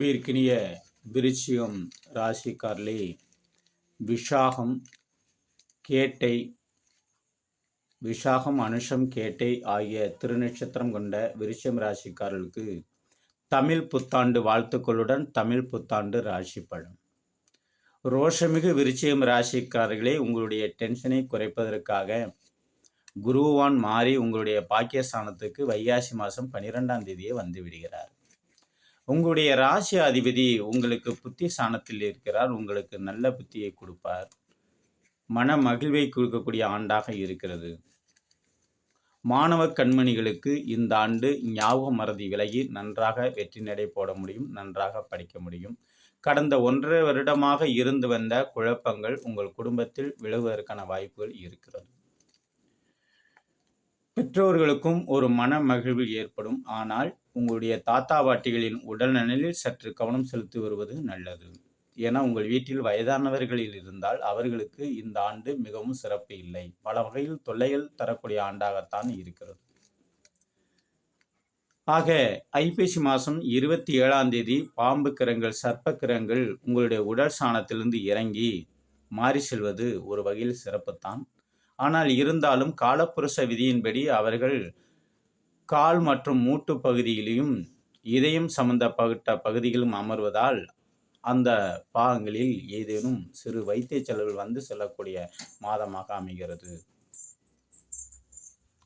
வீர்க்கினிய விருச்சிகம் ராசிக்காரர்களே, விஷாகம் கேட்டை விஷாகம் அனுஷம் கேட்டை ஆகிய திருநட்சத்திரம் கொண்ட விருச்சிகம் ராசிக்காரர்களுக்கு தமிழ் புத்தாண்டு வாழ்த்துக்களுடன் தமிழ் புத்தாண்டு ராசி பலன். ரோஷமிகு விருச்சிகம் ராசிக்காரர்களே, உங்களுடைய டென்ஷனை குறைப்பதற்காக குருவான் மாறி உங்களுடைய பாக்கியஸ்தானத்துக்கு வைகாசி மாதம் 12ஆம் தேதியே வந்து விடுகிறார். உங்களுடைய ராசி அதிபதி உங்களுக்கு புத்தி ஸ்தானத்தில் இருக்கிறார். உங்களுக்கு நல்ல புத்தியை கொடுப்பார். மன மகிழ்வை கொடுக்கக்கூடிய ஆண்டாக இருக்கிறது. மாணவ கண்மணிகளுக்கு இந்த ஆண்டு ஞாபக மறதி விலகி நன்றாக வெற்றி நடை போட முடியும், நன்றாக படிக்க முடியும். கடந்த 1.5 வருடமாக இருந்து வந்த குழப்பங்கள் உங்கள் குடும்பத்தில் விலகுவதற்கான வாய்ப்புகள் இருக்கிறது. பெற்றோர்களுக்கும் ஒரு மன மகிழ்வு ஏற்படும். ஆனால் உங்களுடைய தாத்தா பாட்டிகளின் உடல்நலில் சற்று கவனம் செலுத்தி வருவது நல்லது. ஏன்னா உங்கள் வீட்டில் வயதானவர்களில் இருந்தால் அவர்களுக்கு இந்த ஆண்டு மிகவும் சிறப்பு இல்லை. பல வகையில் தொல்லைகள் தரக்கூடிய ஆண்டாகத்தான் இருக்கிறது. ஆக ஐப்பசி மாதம் 27ஆம் தேதி பாம்பு கிரகங்கள், சர்ப்ப கிரகங்கள் உங்களுடைய உடல் சாணத்திலிருந்து இறங்கி மாறி செல்வது ஒரு வகையில் சிறப்புத்தான். ஆனால் இருந்தாலும் காலப்புருஷ விதியின்படி அவர்கள் கால் மற்றும் மூட்டு பகுதியிலும் இதயம் சம்பந்தப்பட்ட பகுதிகளும் அமர்வதால் அந்த பாகங்களில் ஏதேனும் சிறு வைத்திய செலவுகள் வந்து செல்லக்கூடிய மாதமாக அமைகிறது.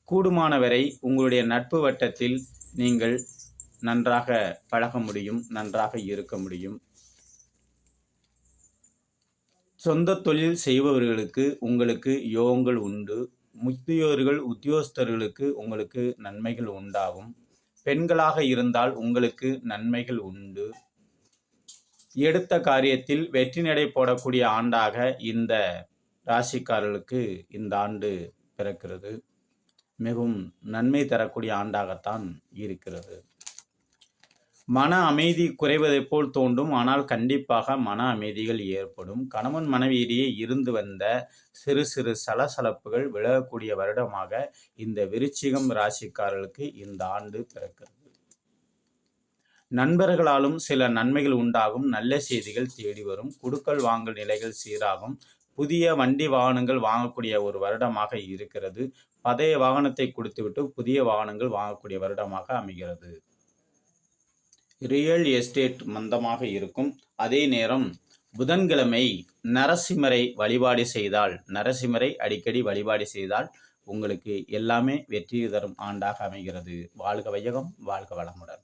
கூடுமானவரை உங்களுடைய நட்பு வட்டத்தில் நீங்கள் நன்றாக பழக முடியும், நன்றாக இருக்க முடியும். சொந்த தொழில் செய்பவர்களுக்கு உங்களுக்கு யோகங்கள் உண்டு. முதியோர்கள் உத்தியோகஸ்தர்களுக்கு உங்களுக்கு நன்மைகள் உண்டாகும். பெண்களாக இருந்தால் உங்களுக்கு நன்மைகள் உண்டு. எடுத்த காரியத்தில் வெற்றி நடை போடக்கூடிய ஆண்டாக இந்த ராசிக்காரர்களுக்கு இந்த ஆண்டு பிறக்கிறது. மிகவும் நன்மை தரக்கூடிய ஆண்டாகத்தான் இருக்கிறது. மன அமைதி குறைவதைப் போல் தோன்றும். ஆனால் கண்டிப்பாக மன அமைதிகள் ஏற்படும். கணவன் மனைவியிடையே இருந்து வந்த சிறு சிறு சலசலப்புகள் விலகக்கூடிய வருடமாக இந்த விருச்சிகம் ராசிக்காரர்களுக்கு இந்த ஆண்டு பிறக்கிறது. நண்பர்களாலும் சில நன்மைகள் உண்டாகும். நல்ல செய்திகள் தேடி வரும். குடுக்கல் வாங்கல் நிலைகள் சீராகும். புதிய வண்டி வாகனங்கள் வாங்கக்கூடிய ஒரு வருடமாக இருக்கிறது. பழைய வாகனத்தை கொடுத்துவிட்டு புதிய வாகனங்கள் வாங்கக்கூடிய வருடமாக அமைகிறது. ரியல் எஸ்டேட் மந்தமாக இருக்கும். அதே நேரம் புதன்கிழமை நரசிம்மரை வழிபாடு செய்தால், நரசிம்மரை அடிக்கடி வழிபாடு செய்தால் உங்களுக்கு எல்லாமே வெற்றி தரும் ஆண்டாக அமைகிறது. வாழ்க வையகம், வாழ்க வளமுடன்.